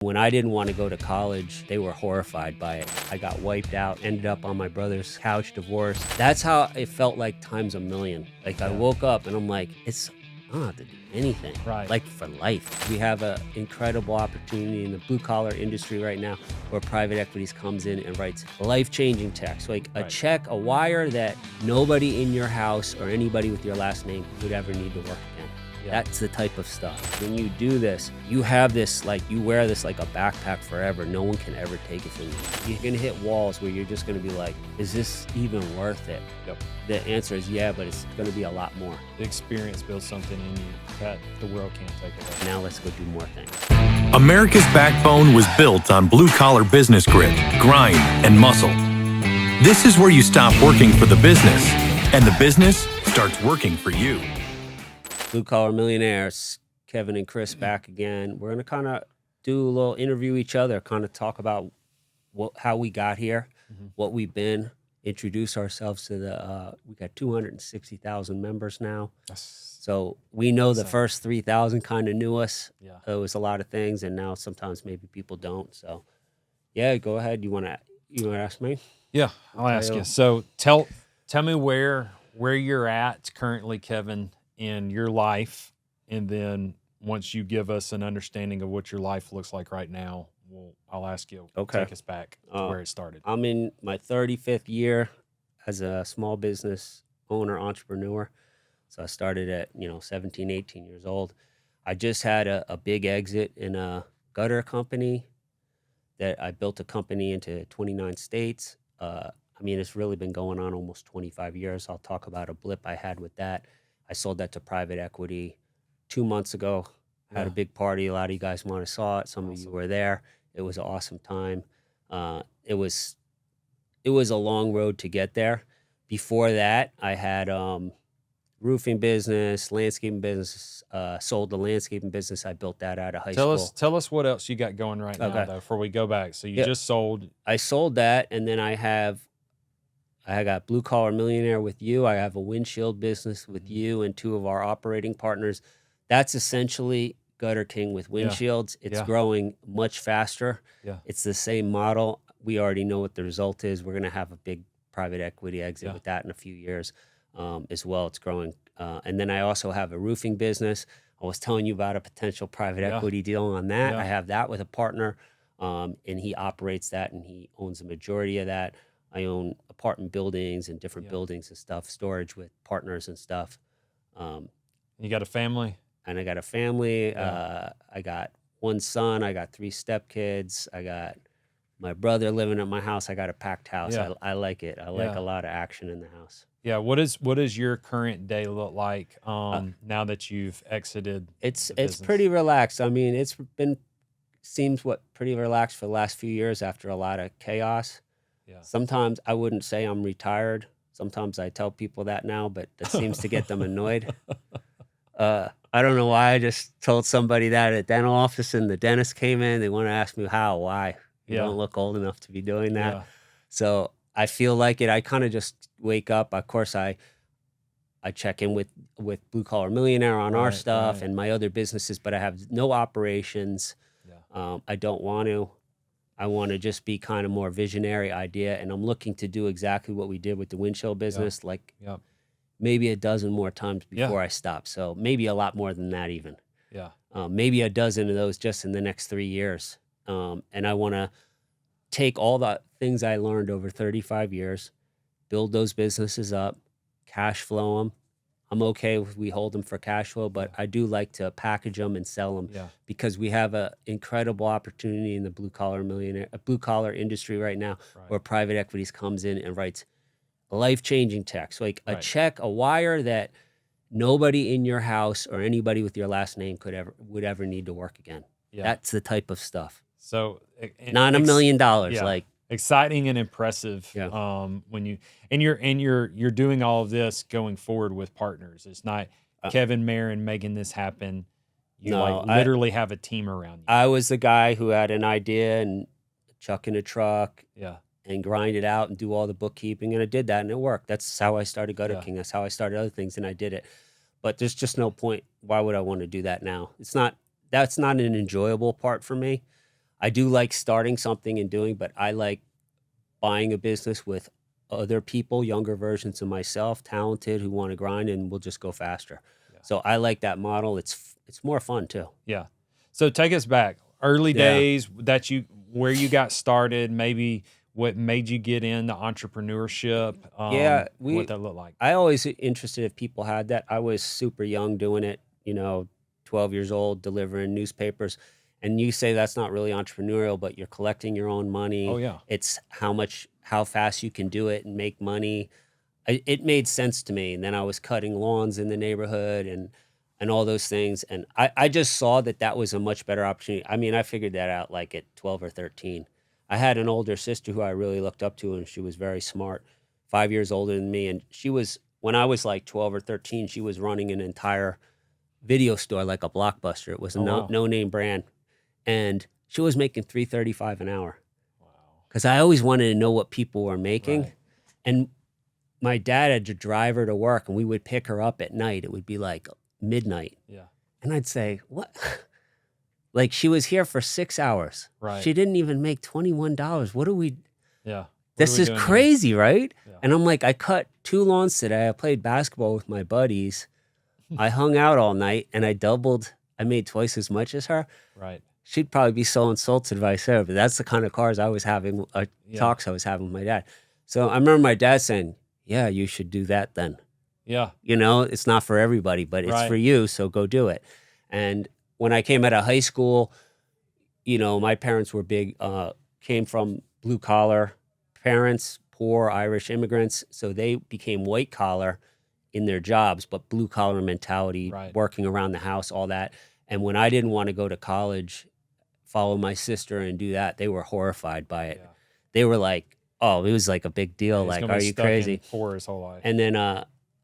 When I didn't want to go to college, they were horrified by it. I got wiped out, ended up on my brother's couch, divorced. That's how it felt like times a million. Like I woke up and I'm like, I don't have to do anything. Right. Like for life. We have an incredible opportunity in the blue collar industry right now where private equities comes in and writes life-changing checks, like a check, a wire that nobody in your house or anybody with your last name would ever need to work again. That's the type of stuff. When you do this, you have this, like, you wear this like a backpack forever. No one can ever take it from you. You're gonna hit walls where you're just gonna be like, is this even worth it? Yep. The answer is yeah, but it's gonna be a lot more. The experience builds something in you that the world can't take away. Now let's go do more things. America's backbone was built on blue-collar business grit, grind, and muscle. This is where you stop working for the business, and the business starts working for you. Blue Collar Millionaires, Kevin and Chris back again. We're going to kind of do a little interview each other, kind of talk about how we got here, what we've been, introduce ourselves to we got 260,000 members now. So we know the first 3,000 kind of knew us. Yeah. It was a lot of things, and now sometimes maybe people don't. So yeah, go ahead. You want to ask me? Yeah, I'll ask you. So tell me where you're at currently, Kevin, in your life, and then once you give us an understanding of what your life looks like right now, I'll ask you to take us back to where it started. I'm in my 35th year as a small business owner, entrepreneur. So I started at 17, 18 years old. I just had a big exit in a gutter company that I built a company into 29 states. It's really been going on almost 25 years. I'll talk about a blip I had with that. I sold that to private equity 2 months ago. Had a big party. A lot of you guys might have saw it. Some of you were there. It was an awesome time. It was a long road to get there. Before that, I had roofing business, landscaping business. Sold the landscaping business. I built that out of high school. Tell us what else you got going right now, though, before we go back. So you just sold. I sold that, and then I got Blue Collar Millionaire with you. I have a windshield business with you and two of our operating partners. That's essentially Gutter King with windshields. It's growing much faster. Yeah. It's the same model. We already know what the result is. We're going to have a big private equity exit with that in a few years as well. It's growing. And then I also have a roofing business. I was telling you about a potential private equity deal on that. I have that with a partner, and he operates that, and he owns the majority of that. I own apartment buildings and different buildings and stuff, storage with partners and stuff. You got a family? And I got a family. I got one son. I got 3 stepkids. I got my brother living at my house. I got a packed house. I like it. I like a lot of action in the house. Yeah. What does your current day look like now that you've exited? It's pretty relaxed. It's been pretty relaxed for the last few years after a lot of chaos. Yeah. Sometimes I wouldn't say I'm retired. Sometimes I tell people that now, but that seems to get them annoyed. I don't know why. I just told somebody that at a dental office, and the dentist came in. They want to ask me why. You don't look old enough to be doing that. Yeah. So I feel like it. I kind of just wake up. Of course, I check in with Blue Collar Millionaire on our stuff and my other businesses, but I have no operations. Yeah. I don't want to. I want to just be kind of more visionary idea, and I'm looking to do exactly what we did with the windshield business, maybe a dozen more times before I stop. So maybe a lot more than that even. Yeah. Maybe a dozen of those just in the next 3 years. And I want to take all the things I learned over 35 years, build those businesses up, cash flow them. I'm okay if we hold them for cash flow, but I do like to package them and sell them because we have an incredible opportunity in the blue collar industry right now where private equities comes in and writes life-changing checks, like a check, a wire that nobody in your house or anybody with your last name would ever need to work again. Yeah. That's the type of stuff. So not $1 million, like exciting and impressive. When you're doing all of this going forward with partners. It's not Kevin, Marron making this happen. You literally have a team around you. I was the guy who had an idea and chuck in a truck. And grind it out and do all the bookkeeping. And I did that and it worked. That's how I started Gutter King. That's how I started other things and I did it. But there's just no point. Why would I want to do that now? That's not an enjoyable part for me. I do like starting something and doing, but I like buying a business with other people, younger versions of myself, talented, who want to grind, and we'll just go faster. Yeah. So I like that model. It's more fun too. Yeah. So take us back, early Yeah. days where you got started, maybe what made you get into entrepreneurship. What that looked like. I always interested if people had that. I was super young doing it, 12 years old, delivering newspapers. And you say that's not really entrepreneurial, but you're collecting your own money. Oh yeah. It's how fast you can do it and make money. It made sense to me. And then I was cutting lawns in the neighborhood and all those things. And I just saw that was a much better opportunity. I mean, I figured that out like at 12 or 13. I had an older sister who I really looked up to, and she was very smart, 5 years older than me. And when I was like 12 or 13, she was running an entire video store like a Blockbuster. It was a no-name brand. And she was making $3.35 an hour. Wow. Because I always wanted to know what people were making. Right. And my dad had to drive her to work, and we would pick her up at night. It would be like midnight. Yeah. And I'd say, what? Like, she was here for 6 hours. Right. She didn't even make $21. What do we? Yeah. This is crazy, right? Yeah. And I'm like, I cut 2 lawns today. I played basketball with my buddies. I hung out all night, and I made twice as much as her. Right. She'd probably be so insulted if I said it, but that's the kind of cars I was having, talks I was having with my dad. So I remember my dad saying, yeah, you should do that then. Yeah. It's not for everybody, but it's for you, so go do it. And when I came out of high school, my parents were came from blue collar parents, poor Irish immigrants. So they became white collar in their jobs, but blue collar mentality, working around the house, all that. And when I didn't want to go to college, follow my sister and do that, they were horrified by it. Yeah. They were like, oh, it was like a big deal. Yeah, like, are you crazy? Poor his whole life. And then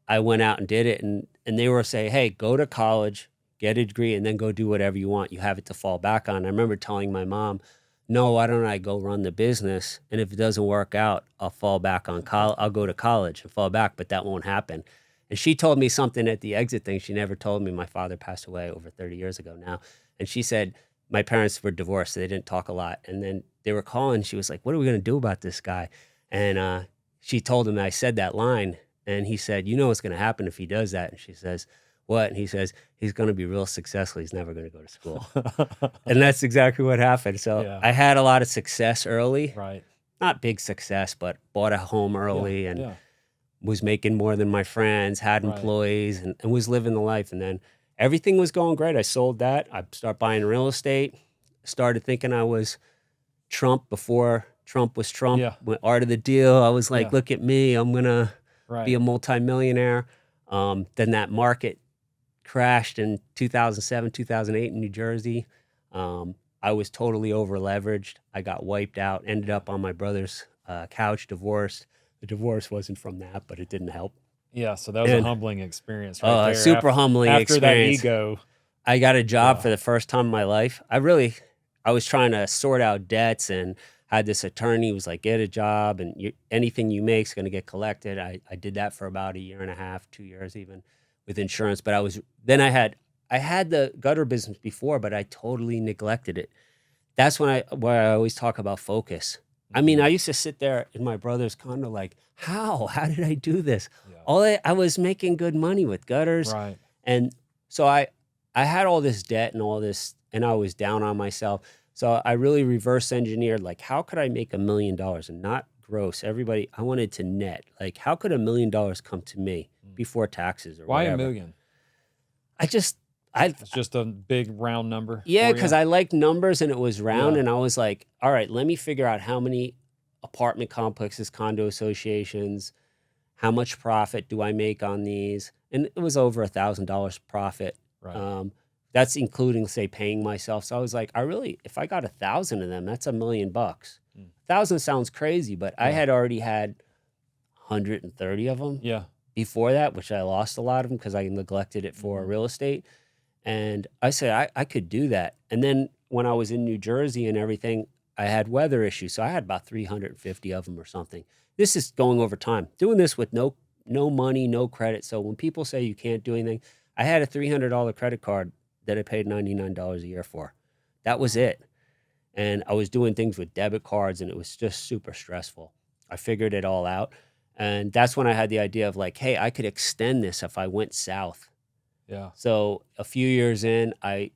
I went out and did it. And they were saying, hey, go to college, get a degree, and then go do whatever you want. You have it to fall back on. I remember telling my mom, no, why don't I go run the business? And if it doesn't work out, I'll fall back on college. I'll go to college and fall back, but that won't happen. And she told me something at the exit thing she never told me. My father passed away over 30 years ago now. And she said, my parents were divorced, so they didn't talk a lot. And then they were calling. She was like, what are we going to do about this guy? And she told him that I said that line. And he said, you know what's going to happen if he does that? And she says, what? And he says, he's going to be real successful. He's never going to go to school. And that's exactly what happened. So I had a lot of success early. Right. Not big success, but bought a home early and was making more than my friends, had employees, and was living the life. And then everything was going great. I sold that. I started buying real estate. Started thinking I was Trump before Trump was Trump. Yeah. Went art of the deal. I was like, look at me. I'm going to be a multimillionaire. Then that market crashed in 2007, 2008 in New Jersey. I was totally over leveraged. I got wiped out, ended up on my brother's couch, divorced. The divorce wasn't from that, but it didn't help. Yeah, so that was a humbling experience right there. Super humbling experience. After that ego. I got a job for the first time in my life. I was trying to sort out debts and had this attorney who was like, get a job and anything you make is going to get collected. I did that for about 1.5 years, 2 years even with insurance. But I had the gutter business before, but I totally neglected it. That's where I always talk about focus. I mean, I used to sit there in my brother's condo like, how did I do this? Yeah. I was making good money with gutters. Right. And so I had all this debt and all this, and I was down on myself. So I really reverse engineered, like, how could I make $1 million and not gross? I wanted to net. Like, how could $1 million come to me before taxes or whatever? Why $1 million? It's just a big round number. Yeah, because I liked numbers and it was round, and I was like, all right, let me figure out how many apartment complexes, condo associations, how much profit do I make on these? And it was over $1,000 profit. Right. That's including, say, paying myself. So I was like, if I got 1,000 of them, that's $1 million. 1,000 sounds crazy, but I had already had 130 of them. Yeah. Before that, which I lost a lot of them because I neglected it for real estate. And I said, I could do that. And then when I was in New Jersey and everything, I had weather issues. So I had about 350 of them or something. This is going over time. Doing this with no money, no credit. So when people say you can't do anything, I had a $300 credit card that I paid $99 a year for. That was it. and I was doing things with debit cards, and it was just super stressful. I figured it all out, and that's when I had the idea of like, hey, I could extend this if I went south. Yeah. So a few years in, I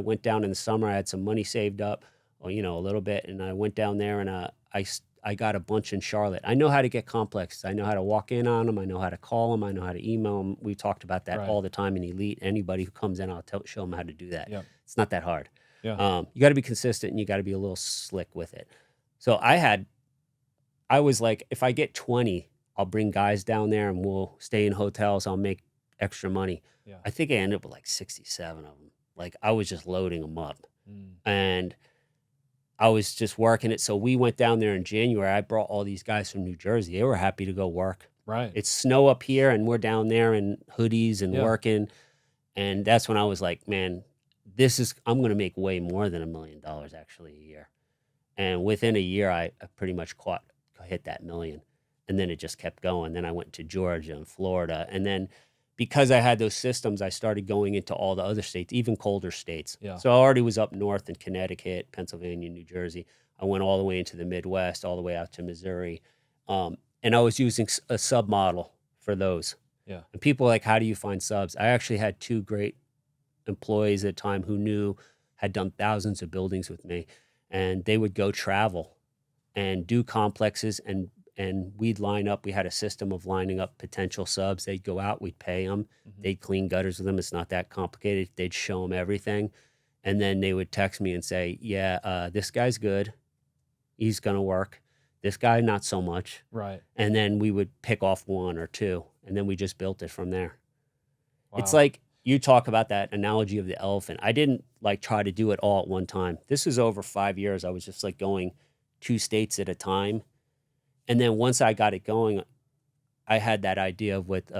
went down in the summer. I had some money saved up, or, a little bit, and I went down there, and I got a bunch in Charlotte. I know how to get complexes. I know how to walk in on them. I know how to call them. I know how to email them. We talked about that Right. all the time in Elite. Anybody who comes in, I'll show them how to do that. Yeah. It's not that hard. Yeah. You got to be consistent, and you got to be a little slick with it. So I was like, if I get 20, I'll bring guys down there and we'll stay in hotels. I'll make extra money. Yeah. I think I ended up with like 67 of them. Like I was just loading them up, and I was just working it. So we went down there in January. I brought all these guys from New Jersey. They were happy to go work. Right. It's snow up here, and we're down there in hoodies and Yeah. working. And that's when I was like, man, I'm going to make way more than $1 million actually a year. And within a year, I pretty much hit that million. And then it just kept going. Then I went to Georgia and Florida. And then because I had those systems, I started going into all the other states, even colder states. Yeah. So I already was up north in Connecticut, Pennsylvania, New Jersey. I went all the way into the Midwest, all the way out to Missouri. And I was using a sub model for those. Yeah. And people were like, how do you find subs? I actually had 2 great employees at the time who had done thousands of buildings with me. And they would go travel and do complexes, and we'd line up. We had a system of lining up potential subs. They'd go out, we'd pay them. They'd clean gutters with them. It's not that complicated. They'd show them everything. And then they would text me and say, yeah, this guy's good. He's going to work. This guy, not so much. Right. And then we would pick off 1 or 2, and then we just built it from there. Wow. It's like you talk about that analogy of the elephant. I didn't like try to do it all at one time. This was over 5 years. I was just like going 2 states at a time. And then once I got it going, I had that idea with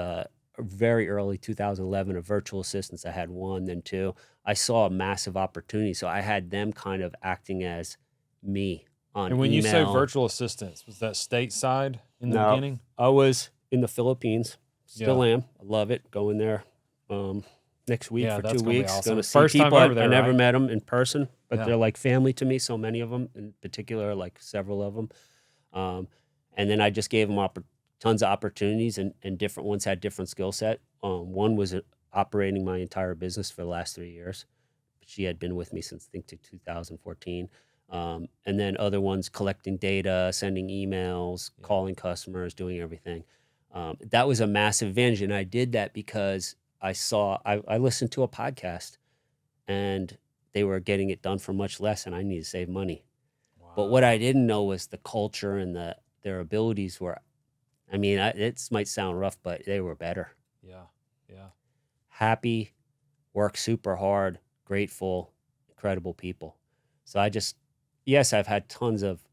very early 2011 of virtual assistants. I had 1, then 2. I saw a massive opportunity. So I had them kind of acting as me on And when email. you say virtual assistants, was that stateside in the beginning? I was in the Philippines. Still Yeah. am. I love it. Going there next week Yeah, for that's 2 gonna be weeks. awesome. Going to see First time people. over there, I never right? met them in person, but Yeah. they're like family to me. So many of them, in particular, like several of them. And then I just gave them tons of opportunities, and different ones had different skill set. One was operating my entire business for the last 3 years. She had been with me since I think to 2014. And then other ones collecting data, sending emails, calling customers, doing everything. That was a massive advantage. And I did that because I listened to a podcast, and they were getting it done for much less, and I need to save money. Wow. But what I didn't know was the culture and their abilities were, I mean, it might sound rough, but they were better. Yeah. Yeah. Happy, work super hard, grateful, incredible people. So yes, I had tons of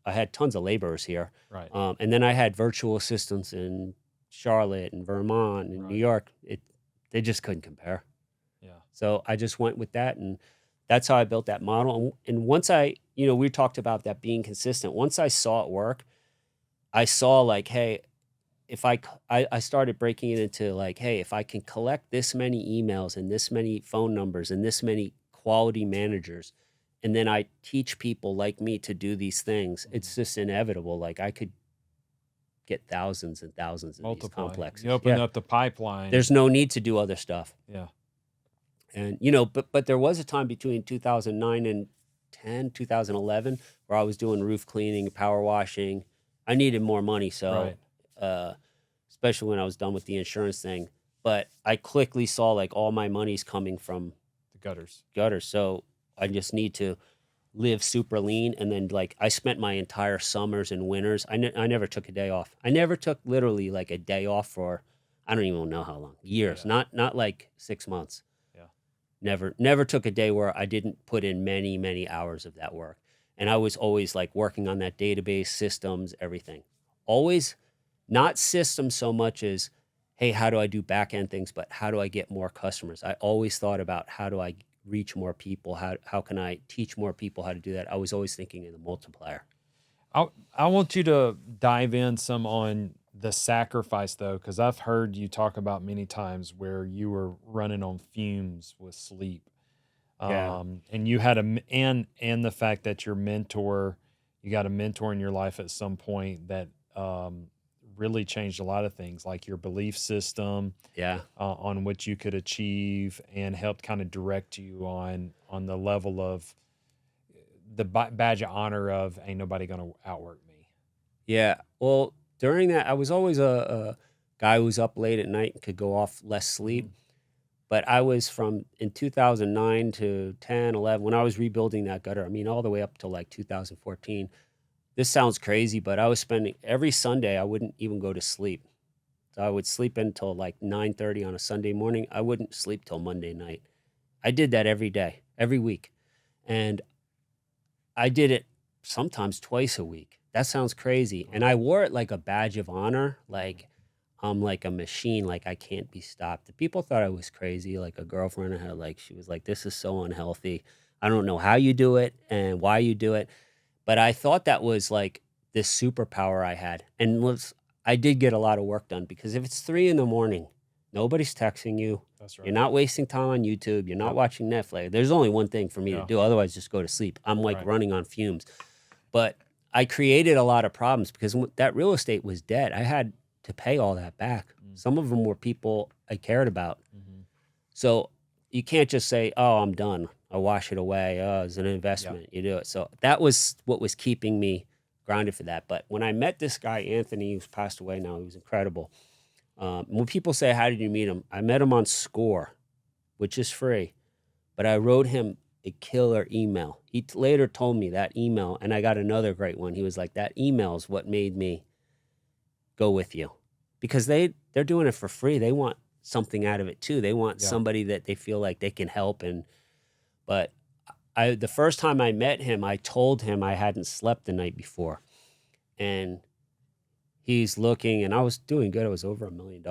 laborers here. Right. And then I had virtual assistants in Charlotte and Vermont and New Right. York. They just couldn't compare. Yeah. So I just went with that, and that's how I built that model. And once we talked about that being consistent. Once I saw it work, I saw like, hey, if I started breaking it into like, hey, if I can collect this many emails and this many phone numbers and this many quality managers, and then I teach people like me to do these things, it's just inevitable. Like I could get thousands and thousands of these complexes. You open up the pipeline. There's no need to do other stuff. Yeah. And, but there was a time between 2009 and 2011, where I was doing roof cleaning, power washing. I needed more money. So, especially when I was done with the insurance thing, but I quickly saw like all my money's coming from The gutters. gutters. So I just need to live super lean. And then like I spent my entire summers and winters. I never took a day off. I never took literally like a day off for, I don't even know how long, years, not like 6 months. Never took a day where I didn't put in many, many hours of that work. And I was always like working on that database, systems, everything. Always not systems so much as, hey, how do I do back end things, but how do I get more customers? I always thought about how do I reach more people? How can I teach more people how to do that? I was always thinking in the multiplier. I want you to dive in some on the sacrifice, though, because I've heard you talk about many times where you were running on fumes with sleep. Yeah. And you had and the fact that you got a mentor in your life at some point that really changed a lot of things, like your belief system Yeah. on what you could achieve, and helped kind of direct you on the level of the badge of honor of ain't nobody gonna outwork me. Yeah. Well, during that, I was always a guy who was up late at night and could go off less sleep. But I was from in 2009 to 10, 11, when I was rebuilding that gutter, I mean, all the way up to like 2014. This sounds crazy, but I was spending every Sunday, I wouldn't even go to sleep. So I would sleep until like 9:30 on a Sunday morning. I wouldn't sleep till Monday night. I did that every day, every week. And I did it sometimes twice a week. That sounds crazy. And I wore it like a badge of honor, like I'm like a machine, like I can't be stopped. The people thought I was crazy, like a girlfriend I had, like she was like, this is so unhealthy. I don't know how you do it and why you do it. But I thought that was like this superpower I had. And I did get a lot of work done, because if it's 3 a.m, nobody's texting you. That's right. You're not wasting time on YouTube. You're not Yep. watching Netflix. There's only one thing for me to do. Otherwise, just go to sleep. I'm like Right. running on fumes. But I created a lot of problems because that real estate was dead. I had to pay all that back. Some of them were people I cared about. So you can't just say, oh, I'm done. I'll wash it away. Oh, it's an investment. You do it. So that was what was keeping me grounded for that. But when I met this guy, Anthony, who's passed away now, he was incredible. When people say, how did you meet him? I met him on Score, which is free. But I wrote him a killer email. He later told me that email, and I got another great one. He was like, that email is what made me go with you. Because they're doing it for free. They want something out of it too. They want somebody that they feel like they can help. But the first time I met him, I told him I hadn't slept the night before. And he's looking, and I was doing good. I was over $1 million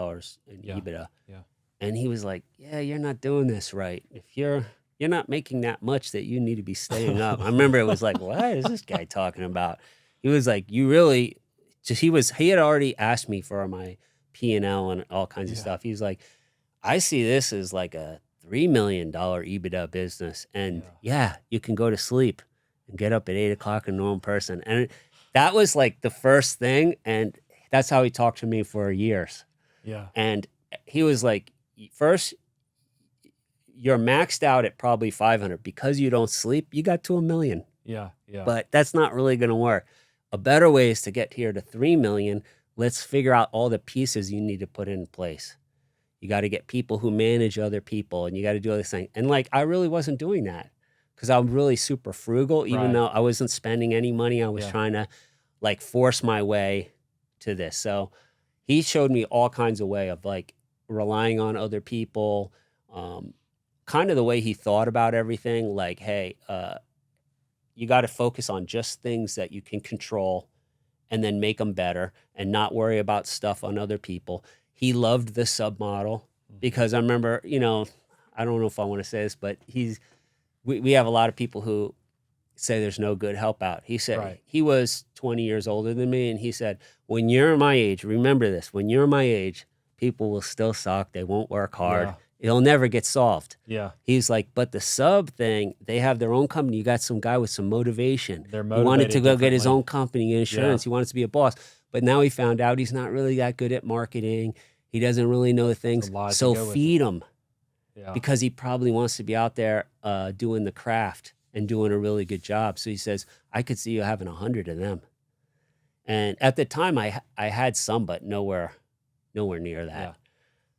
in EBITDA. Yeah. And he was like, yeah, you're not doing this right. If you're not making that much, that you need to be staying up. I remember it was like, what is this guy talking about? He was like, you really he had already asked me for my P&L and all kinds of stuff. He was like, I see this as like a $3 million EBITDA business. And you can go to sleep and get up at 8 o'clock, a normal person. And that was like the first thing. And that's how he talked to me for years. Yeah. And he was like, first, you're maxed out at probably 500 because you don't sleep. You got to $1 million. Yeah. Yeah. But that's not really going to work. A better way is to get here to 3 million. Let's figure out all the pieces you need to put in place. You got to get people who manage other people, and you got to do other things. And like, I really wasn't doing that because I'm really super frugal, even though I wasn't spending any money. I was trying to like force my way to this. So he showed me all kinds of way of like relying on other people, kind of the way he thought about everything. Like, hey, you got to focus on just things that you can control and then make them better and not worry about stuff on other people. He loved the sub model because I remember, I don't know if I want to say this, but we have a lot of people who say there's no good help out. He said he was 20 years older than me. And he said, when you're my age, remember this, when you're my age, people will still suck. They won't work hard. Yeah. It'll never get solved. Yeah. He's like, but the sub thing, they have their own company. You got some guy with some motivation. They're He motivated wanted to go get his differently. own company, insurance. He wanted to be a boss. But now he found out he's not really that good at marketing. He doesn't really know things. a lot to So go with feed him Yeah. because he probably wants to be out there doing the craft and doing a really good job. So he says, I could see you having 100 of them. And at the time, I had some, but nowhere near that. Yeah.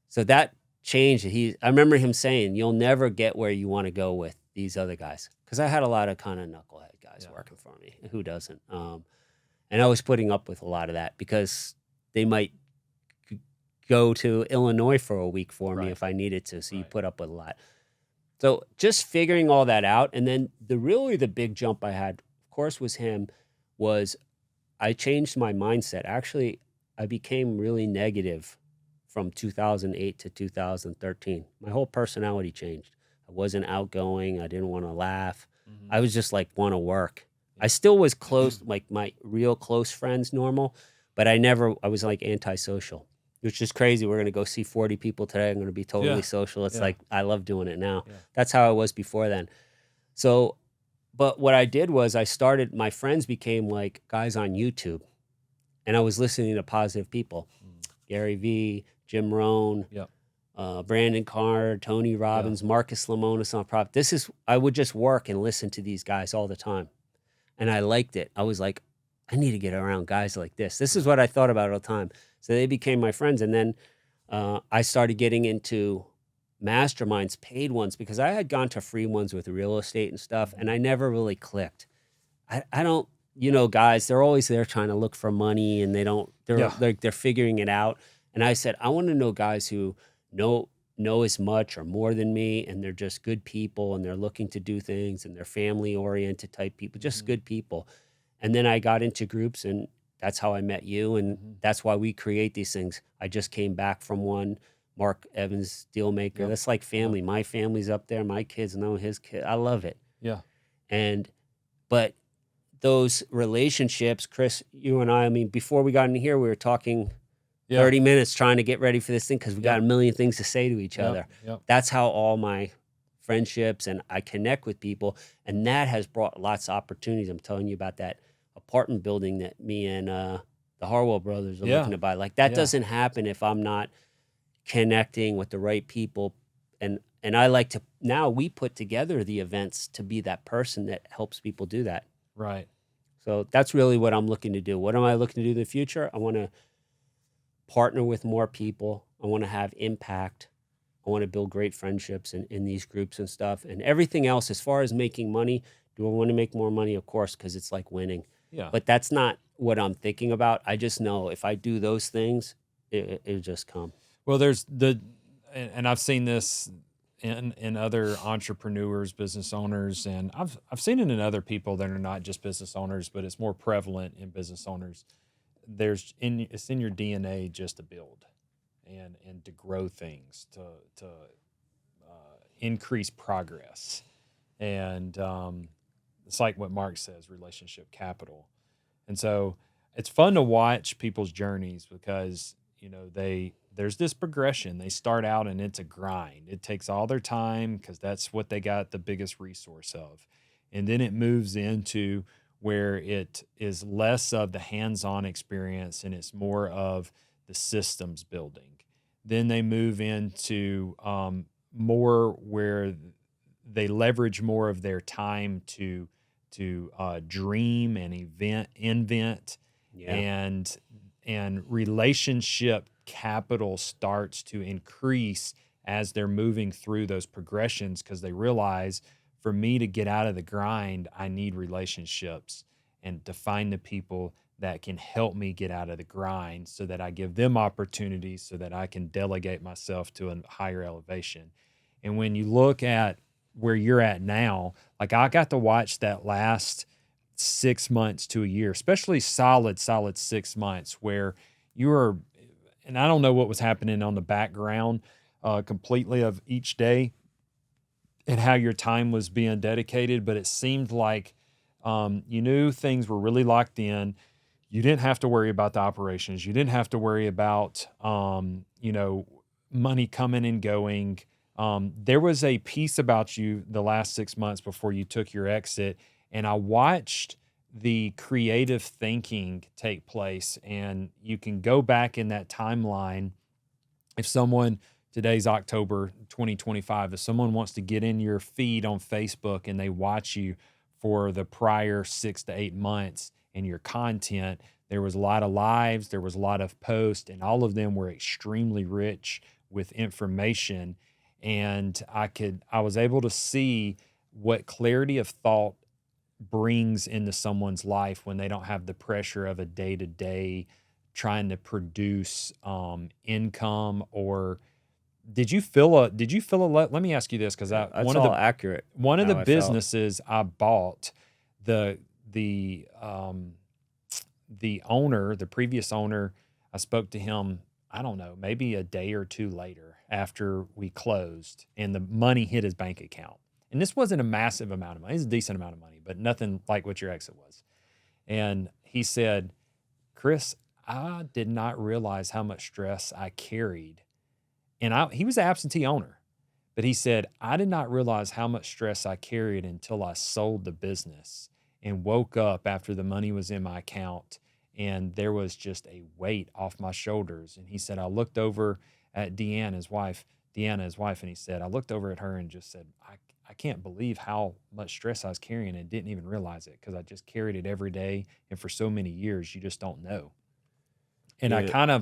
So that changed. I remember him saying, you'll never get where you want to go with these other guys. Because I had a lot of kind of knucklehead guys working for me. Who doesn't? And I was putting up with a lot of that because they might go to Illinois for a week for me if I needed to. So you put up with a lot. So just figuring all that out. And then the big jump I had, of course, was I changed my mindset. Actually, I became really negative from 2008 to 2013. My whole personality changed. I wasn't outgoing. I didn't want to laugh. I was just like, want to work. I still was close, like my real close friends, normal, but I was like antisocial. which is crazy. We're going to go see 40 people today. I'm going to be totally Yeah. social. It's Yeah. like, I love doing it now. Yeah. That's how I was before then. So, but what I did was my friends became like guys on YouTube, and I was listening to positive people, Gary V, Jim Rohn, Yep. Brandon Carr, Tony Robbins, Marcus Lemonis on prop. I would just work and listen to these guys all the time. And I liked it. I was like, I need to get around guys like this. This is what I thought about all the time. So they became my friends. And then I started getting into masterminds, paid ones, because I had gone to free ones with real estate and stuff, and I never really clicked. I don't, guys, they're always there trying to look for money, and they're figuring it out. And I said, I want to know guys who know as much or more than me, and they're just good people, and they're looking to do things, and they're family oriented type people, just good people. And then I got into groups, and that's how I met you, and that's why we create these things. I just came back from one, Mark Evans, Dealmaker. Yep. That's like family. Yep. My family's up there. My kids know his kid. I love it. Yeah. But those relationships, Chris, you and I mean, before we got in here, we were talking 30 minutes trying to get ready for this thing because we got a million things to say to each other. Yep. That's how all my friendships and I connect with people. And that has brought lots of opportunities. I'm telling you about that apartment building that me and the Harwell brothers are looking to buy. Like that doesn't happen if I'm not connecting with the right people. And I like to, now we put together the events to be that person that helps people do that. Right. So that's really what I'm looking to do. What am I looking to do in the future? I want to partner with more people. I want to have impact. I want to build great friendships in these groups and stuff. And everything else, as far as making money, do I want to make more money? Of course, because it's like winning. Yeah. But that's not what I'm thinking about. I just know if I do those things, it'll just come. Well, and I've seen this in other entrepreneurs, business owners, and I've seen it in other people that are not just business owners, but it's more prevalent in business owners. It's in your DNA just to build and to grow things, to increase progress. And it's like what Mark says, relationship capital. And so it's fun to watch people's journeys because, there's this progression. They start out and it's a grind. It takes all their time because that's what they got the biggest resource of. And then it moves into where it is less of the hands-on experience and it's more of the systems building. Then they move into more where they leverage more of their time to dream and invent, and relationship capital starts to increase as they're moving through those progressions because they realize, for me to get out of the grind, I need relationships and to find the people that can help me get out of the grind so that I give them opportunities so that I can delegate myself to a higher elevation. And when you look at where you're at now, like I got to watch that last 6 months to a year, especially solid 6 months where you were, and I don't know what was happening on the background completely of each day and how your time was being dedicated, but it seemed like you knew things were really locked in. You didn't have to worry about the operations. You didn't have to worry about, money coming and going. There was a piece about you the last 6 months before you took your exit, and I watched the creative thinking take place. And you can go back in that timeline. If someone, today's October 2025, if someone wants to get in your feed on Facebook and they watch you for the prior 6 to 8 months and your content, there was a lot of lives, there was a lot of posts, and all of them were extremely rich with information. And I was able to see what clarity of thought brings into someone's life when they don't have the pressure of a day-to-day trying to produce income. Or did you feel let me ask you this, because that's all accurate. One of the businesses I bought, the owner, the previous owner, I spoke to him, I don't know, maybe a day or two later after we closed, and the money hit his bank account. And this wasn't a massive amount of money. It was a decent amount of money, but nothing like what your exit was. And he said, Chris, I did not realize how much stress I carried. And he was an absentee owner, but he said, I did not realize how much stress I carried until I sold the business and woke up after the money was in my account and there was just a weight off my shoulders. And he said, I looked over at Deanna, his wife, and he said, I looked over at her and just said, I can't believe how much stress I was carrying and didn't even realize it because I just carried it every day. And for so many years, you just don't know. And Yeah.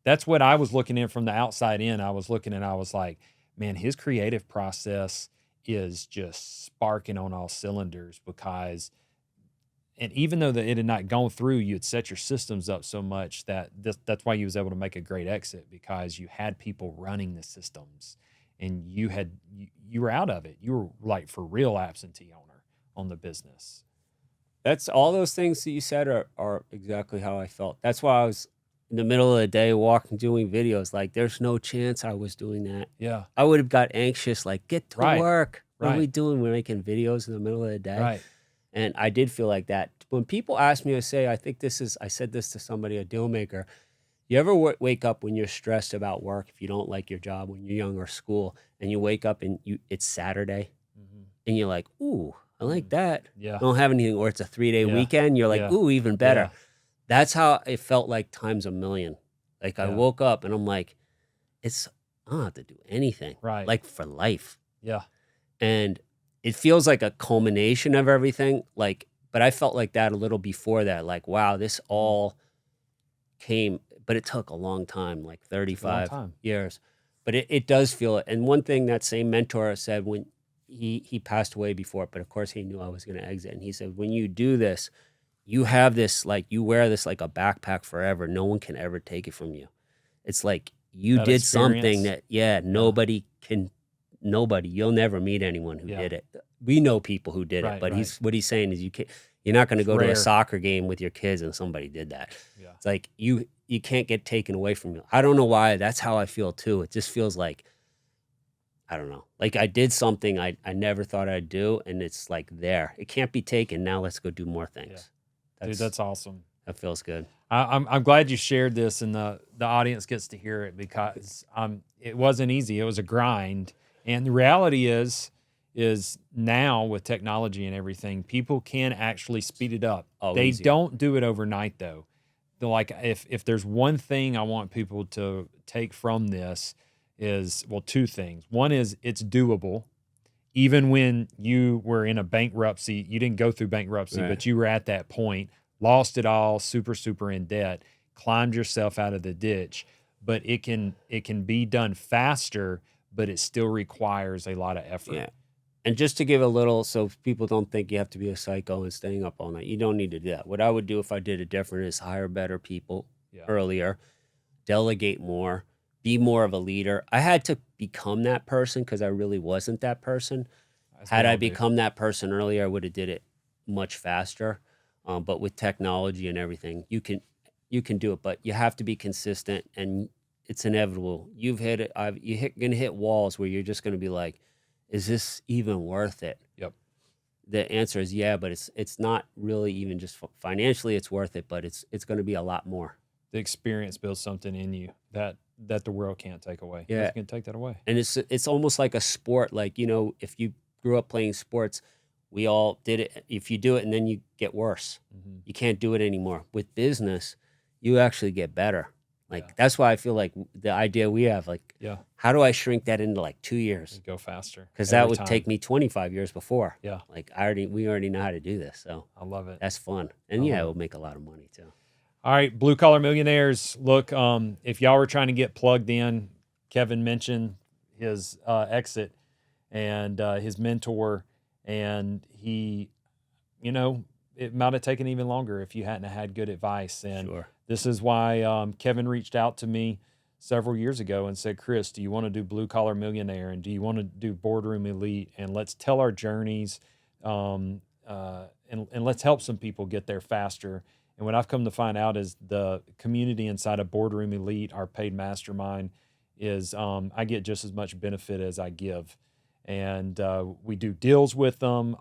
that's what I was looking in from the outside in. I was looking and I was like, man, his creative process is just sparking on all cylinders because, and even though it had not gone through, you had set your systems up so much that that's why you was able to make a great exit because you had people running the systems and you were out of it. You were like for real absentee owner on the business. That's all those things that you said are exactly how I felt. That's why I was in the middle of the day walking, doing videos. Like, there's no chance I was doing that. Yeah. I would have got anxious, like, get to Right. work. What are we Right. doing? We're making videos in the middle of the day. Right. And I did feel like that. When people ask me, I say, I said this to somebody, a deal maker. You ever wake up when you're stressed about work, if you don't like your job when you're young or school, and you wake up and it's Saturday Mhm. and you're like, ooh, I like that. Yeah. I don't have anything, or it's a 3-day Yeah. weekend. You're like, Yeah. ooh, even better. Yeah. That's how it felt like times a million. Like I Yeah. woke up and I'm like, I don't have to do anything. Right. Like for life. Yeah. And it feels like a culmination of everything. Like, but I felt like that a little before that. Like, wow, this all came, but it took a long time, like 35 time. years. But it does feel it. And one thing that same mentor said when he passed away before, but of course he knew I was going to exit. And he said, when you do this, you have this, like, you wear this like a backpack forever. No one can ever take it from you. It's like you That did something experience. that, nobody, you'll never meet anyone who Yeah. did it. We know people who did it, Right, but right. what he's saying is you're not going to go to rare. a soccer game with your kids and somebody did that. Yeah. It's like you can't get taken away from you. I don't know why. That's how I feel too. It just feels like, I don't know. Like I did something I never thought I'd do, and it's like there. It can't be taken. Now let's go do more things. Dude, that's awesome. That feels good. I'm glad you shared this and the audience gets to hear it because it wasn't easy. It was a grind. And the reality is now with technology and everything, people can actually speed it up. Oh, They easy. don't do it overnight though. They're like if there's one thing I want people to take from this is, well, two things. One is it's doable. Even when you were in a bankruptcy, you didn't go through bankruptcy, Right. but you were at that point, lost it all, super in debt, climbed yourself out of the ditch. But it can be done faster, but it still requires a lot of effort. Yeah. And just to give a little, so people don't think you have to be a psycho and staying up all night. You don't need to do that. What I would do if I did it different is hire better people Yeah. earlier, delegate more, be more of a leader. I had to become that person because I really wasn't that person. As Had we I all do. become that person earlier, I would have did it much faster. But with technology and everything, you can do it, but you have to be consistent, and it's inevitable. You've hit it. You're gonna hit walls where you're just gonna be like, "Is this even worth it?" Yep. The answer is yeah, but it's not really even just financially. It's worth it, but it's going to be a lot more. The experience builds something in you that the world can't take away. Yeah. Nothing can take that away. And it's almost like a sport. Like, if you grew up playing sports, we all did it. If you do it and then you get worse, Mm-hmm. you can't do it anymore. With business, you actually get better. Like, Yeah. that's why I feel like the idea we have, like, Yeah. how do I shrink that into like 2 years? Go faster. Because that every would time. take me 25 years before. Yeah. Like, we already know how to do this. So I love it. that's fun. And I yeah, love it. we'll make a lot of money too. All right, Blue Collar Millionaires. Look, if y'all were trying to get plugged in, Kevin mentioned his exit and his mentor, and he, it might have taken even longer if you hadn't had good advice. And Sure. this is why Kevin reached out to me several years ago and said, Chris, do you want to do Blue Collar Millionaire? And do you want to do Boardroom Elite? And let's tell our journeys and let's help some people get there faster. And what I've come to find out is the community inside of Boardroom Elite, our paid mastermind, is I get just as much benefit as I give. And we do deals with them.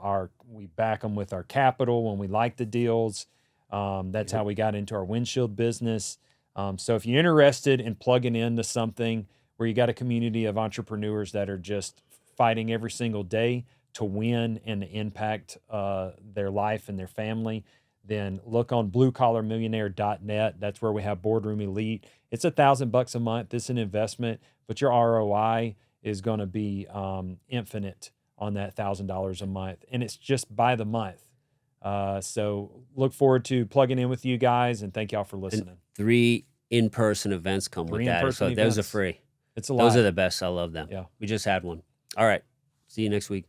We back them with our capital when we like the deals. That's how we got into our windshield business. So if you're interested in plugging into something where you got a community of entrepreneurs that are just fighting every single day to win and to impact their life and their family, then look on bluecollarmillionaire.net. That's where we have Boardroom Elite. It's $1,000 a month. It's an investment, but your ROI is going to be infinite on that $1,000 a month, and it's just by the month. So look forward to plugging in with you guys, and thank y'all for listening. And 3 in-person events come with that. So those are free. It's a lot. Those are the best. I love them. Yeah. We just had one. All right. See you next week.